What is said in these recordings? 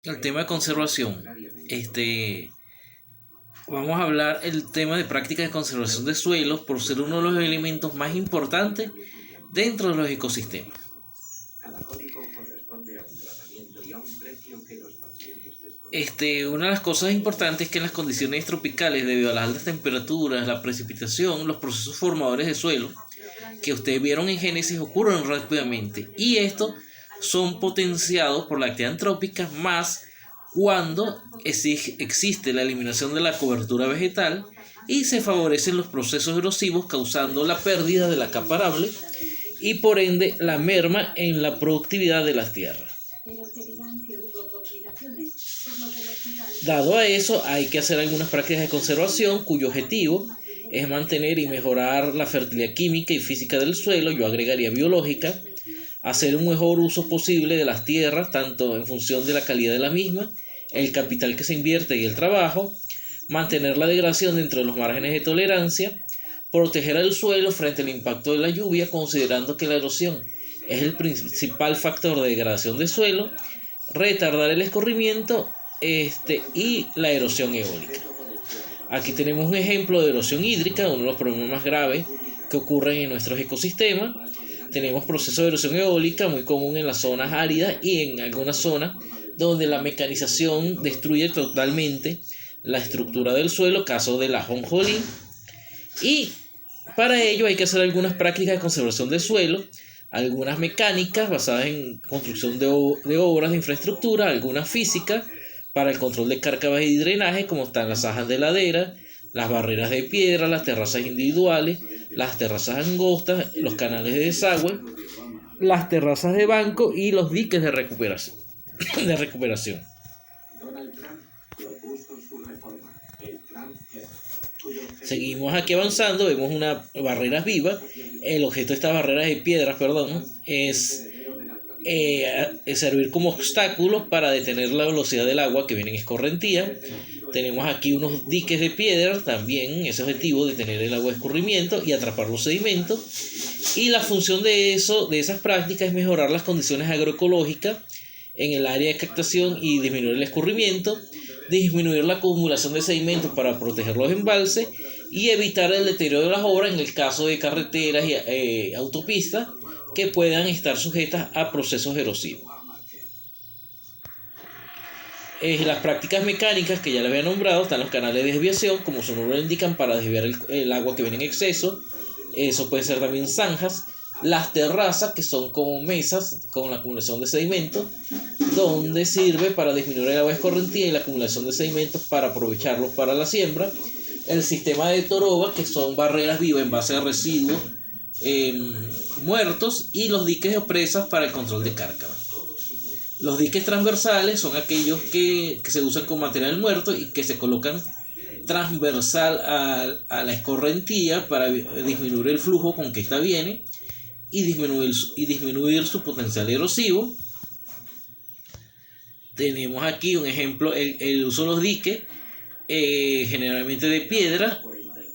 El tema de conservación. Vamos a hablar el tema de prácticas de conservación de suelos por ser uno de los elementos más importantes dentro de los ecosistemas. Una de las cosas importantes es que en las condiciones tropicales, debido a las altas temperaturas, la precipitación, los procesos formadores de suelo que ustedes vieron en Génesis ocurren rápidamente, y estos son potenciados por la actividad antrópica, más cuando existe la eliminación de la cobertura vegetal y se favorecen los procesos erosivos, causando la pérdida de la capa arable y por ende la merma en la productividad de las tierras. Dado a eso, hay que hacer algunas prácticas de conservación cuyo objetivo es mantener y mejorar la fertilidad química y física del suelo. Yo agregaría biológica, hacer un mejor uso posible de las tierras, tanto en función de la calidad de la misma, el capital que se invierte y el trabajo, mantener la degradación dentro de los márgenes de tolerancia, proteger al suelo frente al impacto de la lluvia, considerando que la erosión es el principal factor de degradación del suelo, retardar el escurrimiento y la erosión eólica. Aquí tenemos un ejemplo de erosión hídrica, uno de los problemas más graves que ocurren en nuestros ecosistemas. Tenemos procesos de erosión eólica muy común en las zonas áridas y en algunas zonas donde la mecanización destruye totalmente la estructura del suelo, caso de la ajonjolí. Y para ello hay que hacer algunas prácticas de conservación del suelo, algunas mecánicas basadas en construcción de obras de infraestructura, algunas físicas para el control de cárcavas y drenaje, como están las zajas de ladera, las barreras de piedra, las terrazas individuales, las terrazas angostas, los canales de desagüe, las terrazas de banco y los diques de recuperación. Seguimos aquí avanzando, vemos una barrera viva. El objeto de estas barreras de piedras, es servir como obstáculo para detener la velocidad del agua que viene en escorrentía. Tenemos aquí unos diques de piedra, también ese objetivo de detener el agua de escurrimiento y atrapar los sedimentos. Y la función de esas prácticas es mejorar las condiciones agroecológicas en el área de captación y disminuir el escurrimiento, disminuir la acumulación de sedimentos para proteger los embalses y evitar el deterioro de las obras en el caso de carreteras y autopistas que puedan estar sujetas a procesos erosivos. Las prácticas mecánicas que ya les había nombrado, están los canales de desviación, como su nombre lo indican, para desviar el agua que viene en exceso. Eso puede ser también zanjas. Las terrazas, que son como mesas con la acumulación de sedimentos, donde sirve para disminuir el agua escorrentía y la acumulación de sedimentos para aprovecharlos para la siembra. El sistema de toroba, que son barreras vivas en base a residuos muertos, y los diques o presas para el control de cárcava. Los diques transversales son aquellos que se usan con material muerto y que se colocan transversal a la escorrentía para disminuir el flujo con que ésta viene y disminuir su potencial erosivo. Tenemos aquí un ejemplo, el uso de los diques, generalmente de piedra.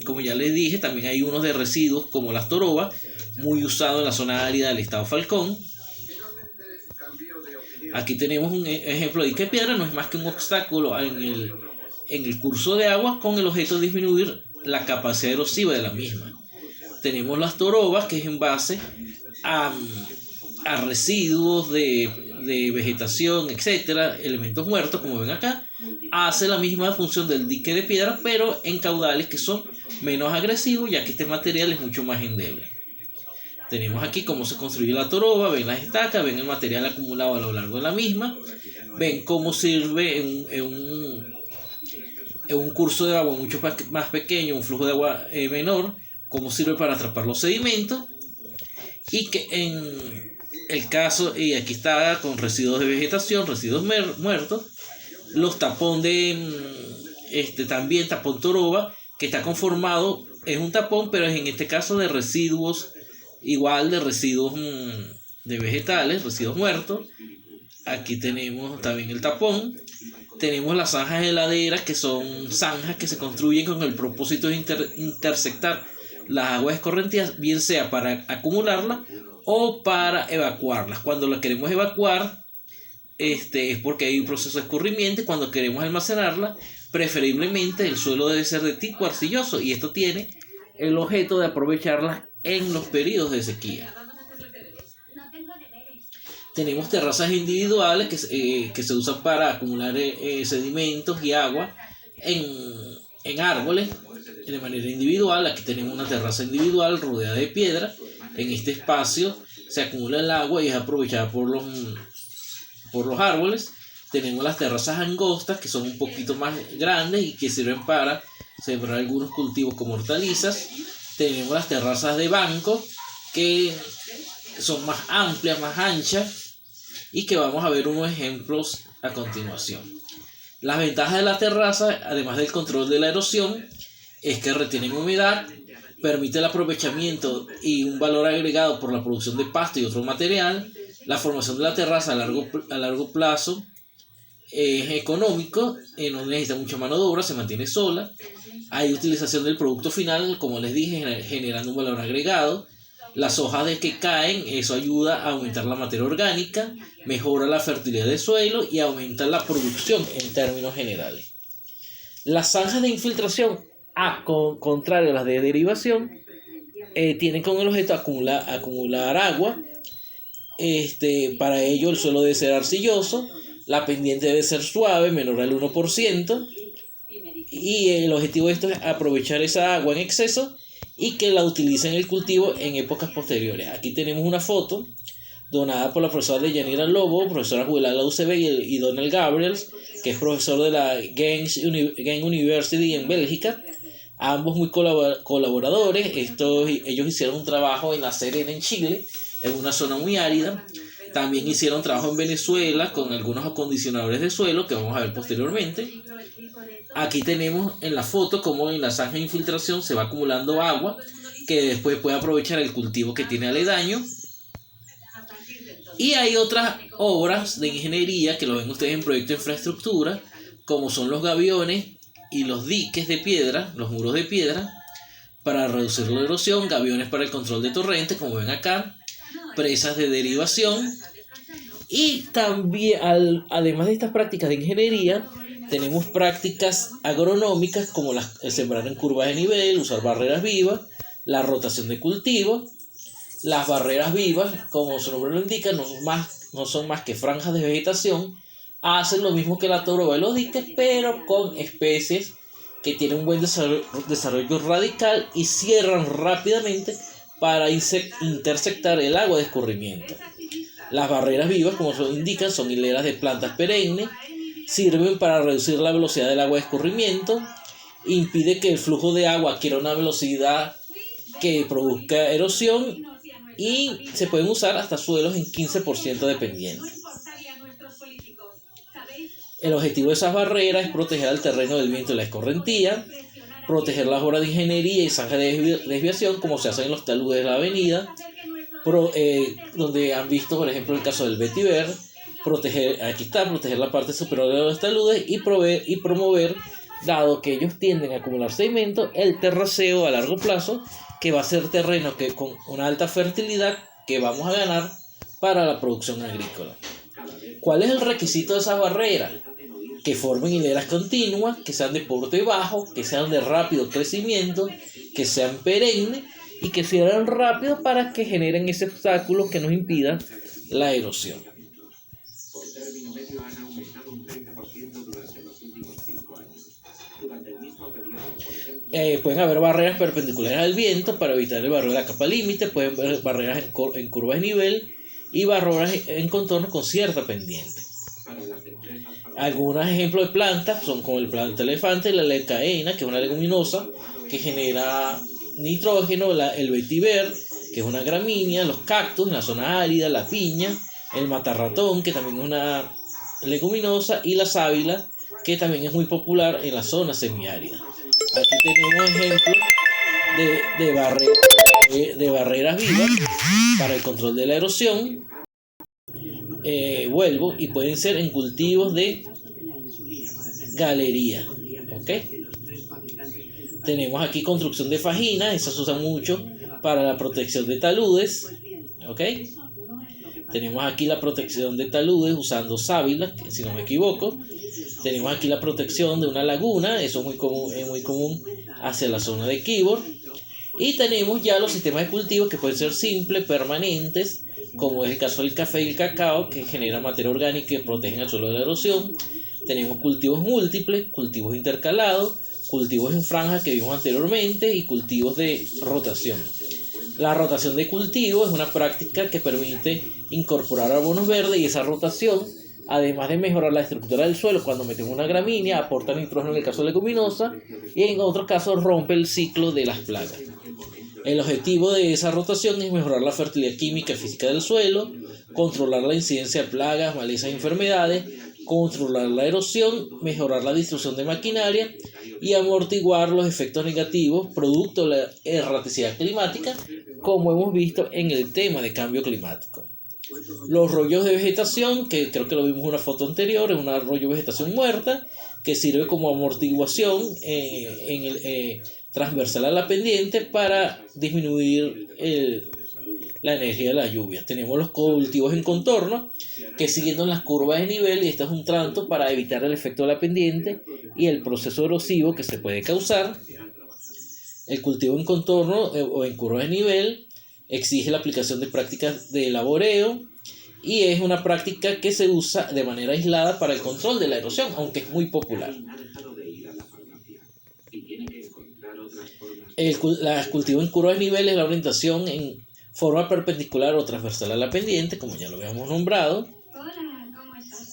Como ya les dije, también hay unos de residuos como las torobas, muy usado en la zona árida del estado Falcón. Aquí tenemos un ejemplo de dique de piedra, no es más que un obstáculo en el curso de agua con el objeto de disminuir la capacidad erosiva de la misma. Tenemos las torobas, que es en base a residuos de vegetación, etcétera, elementos muertos, como ven acá. Hace la misma función del dique de piedra, pero en caudales que son menos agresivos, ya que este material es mucho más endeble. Tenemos aquí cómo se construye la toroba, ven las estacas, ven el material acumulado a lo largo de la misma, ven cómo sirve en un curso de agua mucho más pequeño, un flujo de agua menor, cómo sirve para atrapar los sedimentos, y que en el caso, y aquí está con residuos de vegetación, residuos muertos, los tapón también tapón toroba, que está conformado, es un tapón, pero es en este caso de residuos, igual de residuos de vegetales, residuos muertos. Aquí tenemos también el tapón. Tenemos las zanjas de ladera, que son zanjas que se construyen con el propósito de intersectar las aguas escorrentias, bien sea para acumularlas o para evacuarlas. Cuando las queremos evacuar, es porque hay un proceso de escurrimiento y cuando queremos almacenarla, preferiblemente el suelo debe ser de tipo arcilloso y esto tiene el objeto de aprovecharla en los periodos de sequía. Tenemos terrazas individuales que se usan para acumular sedimentos y agua en árboles de manera individual. Aquí tenemos una terraza individual rodeada de piedra. En este espacio se acumula el agua y es aprovechada por los árboles. Tenemos las terrazas angostas, que son un poquito más grandes y que sirven para sembrar algunos cultivos como hortalizas. Tenemos las terrazas de banco, que son más amplias, más anchas, y que vamos a ver unos ejemplos a continuación. Las ventajas de la terraza, además del control de la erosión, es que retienen humedad, permite el aprovechamiento y un valor agregado por la producción de pasto y otro material. La formación de la terraza a largo plazo es económico, no necesita mucha mano de obra, se mantiene sola. Hay utilización del producto final, como les dije, generando un valor agregado. Las hojas de que caen, eso ayuda a aumentar la materia orgánica, mejora la fertilidad del suelo y aumenta la producción en términos generales. Las zanjas de infiltración, contrario a las de derivación, tienen como el objeto acumular agua. Para ello el suelo debe ser arcilloso, la pendiente debe ser suave, menor al 1%, y el objetivo de esto es aprovechar esa agua en exceso y que la utilicen en el cultivo en épocas posteriores. Aquí tenemos una foto donada por la profesora Deyanira Lobo, profesora jubilada de la UCB, y Donald Gabriels, que es profesor de la Ghent University en Bélgica. Ambos muy colaboradores. Ellos hicieron un trabajo en La Serena, en Chile, en una zona muy árida. También hicieron trabajo en Venezuela con algunos acondicionadores de suelo que vamos a ver posteriormente. Aquí tenemos en la foto cómo en la zanja de infiltración se va acumulando agua que después puede aprovechar el cultivo que tiene aledaño. Y hay otras obras de ingeniería que lo ven ustedes en proyecto de infraestructura, como son los gaviones y los diques de piedra, los muros de piedra, para reducir la erosión, gaviones para el control de torrentes, como ven acá, presas de derivación. Y también, además de estas prácticas de ingeniería, tenemos prácticas agronómicas como sembrar en curvas de nivel, usar barreras vivas, la rotación de cultivos. Las barreras vivas, como su nombre lo indica, no son más que franjas de vegetación. Hacen lo mismo que la toroba y los diques, pero con especies que tienen un buen desarrollo radical y cierran rápidamente para interceptar el agua de escurrimiento. Las barreras vivas, como se indican, son hileras de plantas perennes, sirven para reducir la velocidad del agua de escurrimiento, impide que el flujo de agua adquiera una velocidad que produzca erosión y se pueden usar hasta suelos en 15% de pendiente. El objetivo de esas barreras es proteger al terreno del viento y la escorrentía, proteger las obras de ingeniería y zanjas de desviación, como se hace en los taludes de la avenida, donde han visto, por ejemplo, el caso del vetiver, proteger la parte superior de los taludes y promover, dado que ellos tienden a acumular sedimento, el terraceo a largo plazo, que va a ser terreno con una alta fertilidad que vamos a ganar para la producción agrícola. ¿Cuál es el requisito de esas barreras? Que formen hileras continuas, que sean de porte bajo, que sean de rápido crecimiento, que sean perennes y que cierren rápido para que generen ese obstáculo que nos impida la erosión. Pueden haber barreras perpendiculares al viento para evitar el barro de la capa límite, pueden haber barreras en curvas de nivel y barreras en contorno con cierta pendiente. Algunos ejemplos de plantas son como el planta elefante, la leucaena, que es una leguminosa que genera nitrógeno, el vetiver, que es una gramínea, los cactus en la zona árida, la piña, el matarratón, que también es una leguminosa, y la sábila, que también es muy popular en la zona semiárida. Aquí tenemos ejemplos de barreras vivas para el control de la erosión. Y pueden ser en cultivos de galería. Tenemos aquí construcción de fajinas, esas se usan mucho para la protección de taludes. Tenemos aquí la protección de taludes usando sábila, si no me equivoco. Tenemos aquí la protección de una laguna, eso es muy común hacia la zona de Quíbor. Y tenemos ya los sistemas de cultivo que pueden ser simples, permanentes, como es el caso del café y el cacao, que generan materia orgánica y protegen el suelo de la erosión. Tenemos cultivos múltiples, cultivos intercalados, cultivos en franjas que vimos anteriormente y cultivos de rotación. La rotación de cultivos es una práctica que permite incorporar abonos verdes, y esa rotación, además de mejorar la estructura del suelo cuando metemos una gramínea, aporta nitrógeno en el caso de leguminosa y en otros casos rompe el ciclo de las plagas. El objetivo de esa rotación es mejorar la fertilidad química y física del suelo, controlar la incidencia de plagas, malezas y enfermedades, controlar la erosión, mejorar la distribución de maquinaria y amortiguar los efectos negativos producto de la erraticidad climática, como hemos visto en el tema de cambio climático. Los rollos de vegetación, que creo que lo vimos en una foto anterior, es un rollo de vegetación muerta que sirve como amortiguación transversal a la pendiente para disminuir la energía de la lluvia. Tenemos los cultivos en contorno que siguiendo las curvas de nivel, y este es un trato para evitar el efecto de la pendiente y el proceso erosivo que se puede causar. El cultivo en contorno o en curvas de nivel exige la aplicación de prácticas de laboreo y es una práctica que se usa de manera aislada para el control de la erosión, aunque es muy popular. El cultivo en curvas de nivel es la orientación en forma perpendicular o transversal a la pendiente, como ya lo habíamos nombrado.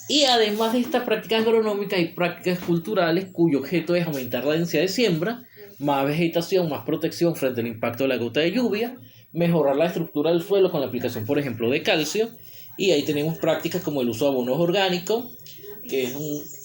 Y además de estas prácticas agronómicas, hay prácticas culturales cuyo objeto es aumentar la densidad de siembra, más vegetación, más protección frente al impacto de la gota de lluvia, mejorar la estructura del suelo con la aplicación, por ejemplo, de calcio. Y ahí tenemos prácticas como el uso de abonos orgánicos, que es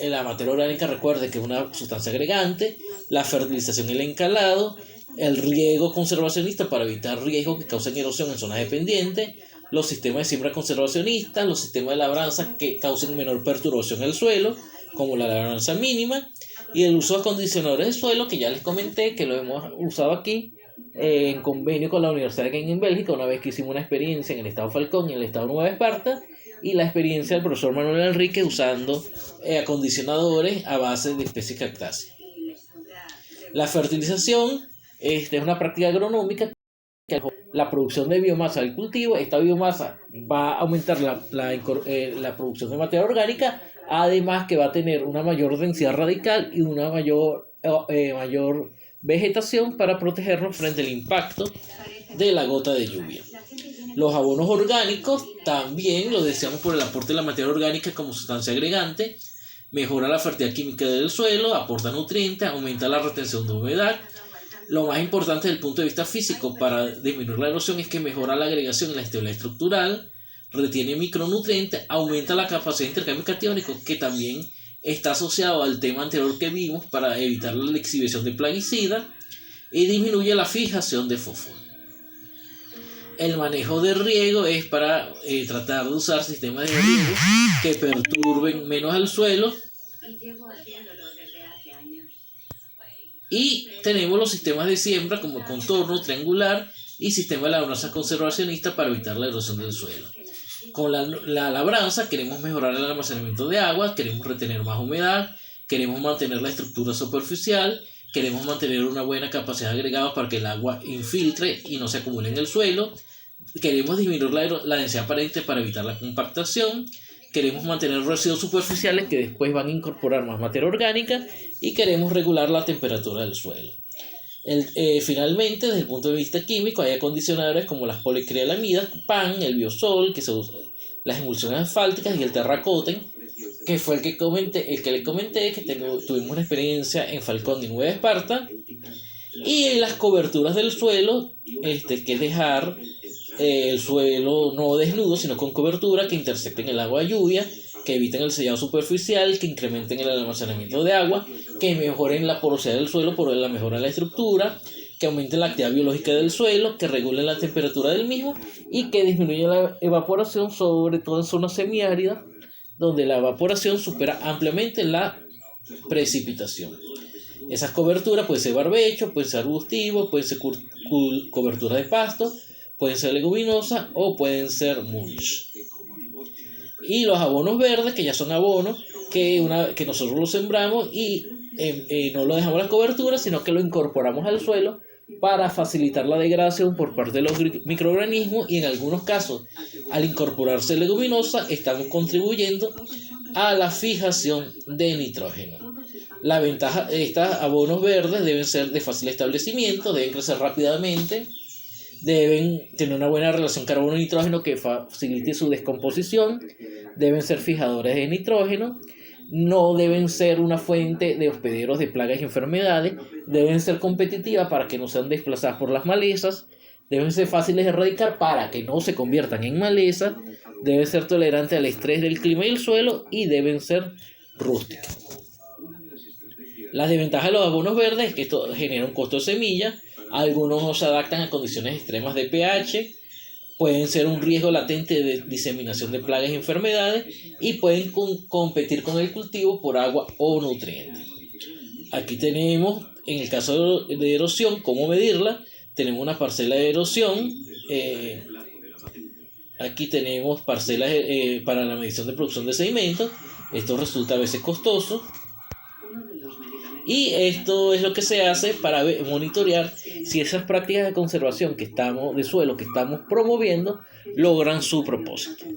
la materia orgánica, recuerde que es una sustancia agregante, la fertilización y el encalado, el riego conservacionista para evitar riesgos que causen erosión en zonas dependientes, los sistemas de siembra conservacionistas, los sistemas de labranza que causen menor perturbación al suelo, como la labranza mínima, y el uso de acondicionadores de suelo, que ya les comenté que lo hemos usado aquí en convenio con la Universidad de Gent en Bélgica, una vez que hicimos una experiencia en el estado Falcón y en el estado Nueva Esparta, y la experiencia del profesor Manuel Enrique usando acondicionadores a base de especies cactáceas. La fertilización es una práctica agronómica que la producción de biomasa del cultivo. Esta biomasa va a aumentar la producción de materia orgánica, además que va a tener una mayor densidad radical y una mayor vegetación para protegernos frente al impacto de la gota de lluvia. Los abonos orgánicos también lo deseamos por el aporte de la materia orgánica como sustancia agregante, mejora la fertilidad química del suelo, aporta nutrientes, aumenta la retención de humedad. Lo más importante desde el punto de vista físico para disminuir la erosión es que mejora la agregación y la estabilidad estructural, retiene micronutrientes, aumenta la capacidad de intercambio catiónico, que también está asociado al tema anterior que vimos para evitar la exhibición de plaguicidas, y disminuye la fijación de fósforo. El manejo de riego es para tratar de usar sistemas de riego que perturben menos al suelo. Y tenemos los sistemas de siembra como contorno, triangular y sistema de labranza conservacionista para evitar la erosión del suelo. Con la labranza queremos mejorar el almacenamiento de agua, queremos retener más humedad, queremos mantener la estructura superficial, queremos mantener una buena capacidad agregada para que el agua infiltre y no se acumule en el suelo, queremos disminuir la densidad aparente para evitar la compactación, queremos mantener residuos superficiales que después van a incorporar más materia orgánica y queremos regular la temperatura del suelo. Finalmente, desde el punto de vista químico, hay acondicionadores como las policrilalamidas, PAN, el biosol, que se usa, las emulsiones asfálticas y el terracoten, que fue el que les comenté, que tuvimos una experiencia en Falcón y Nueva Esparta, y las coberturas del suelo, que es dejar el suelo no desnudo, sino con cobertura, que intercepten el agua de lluvia, que eviten el sellado superficial, que incrementen el almacenamiento de agua, que mejoren la porosidad del suelo por la mejora de la estructura, que aumenten la actividad biológica del suelo, que regulen la temperatura del mismo y que disminuyan la evaporación, sobre todo en zonas semiáridas, donde la evaporación supera ampliamente la precipitación. Esas coberturas pueden ser barbecho, pueden ser arbustivos, pueden ser cobertura de pasto, pueden ser leguminosas o pueden ser mulch. Y los abonos verdes, que ya son abonos que nosotros los sembramos y no lo dejamos en la cobertura, sino que lo incorporamos al suelo para facilitar la degradación por parte de los microorganismos, y en algunos casos, al incorporarse leguminosa, estamos contribuyendo a la fijación de nitrógeno. La ventaja de estos abonos verdes: deben ser de fácil establecimiento, deben crecer rápidamente, deben tener una buena relación carbono-nitrógeno que facilite su descomposición, deben ser fijadores de nitrógeno, no deben ser una fuente de hospederos de plagas y enfermedades, deben ser competitivas para que no sean desplazadas por las malezas, deben ser fáciles de erradicar para que no se conviertan en maleza, deben ser tolerantes al estrés del clima y el suelo, y deben ser rústicas. Las desventajas de los abonos verdes es que esto genera un costo de semilla, algunos no se adaptan a condiciones extremas de pH, pueden ser un riesgo latente de diseminación de plagas y enfermedades, y pueden competir con el cultivo por agua o nutrientes. Aquí tenemos, en el caso de erosión, cómo medirla. Tenemos una parcela de erosión. Aquí tenemos parcelas para la medición de producción de sedimentos. Esto resulta a veces costoso. Y esto es lo que se hace para monitorear si esas prácticas de conservación de suelo que estamos promoviendo logran su propósito.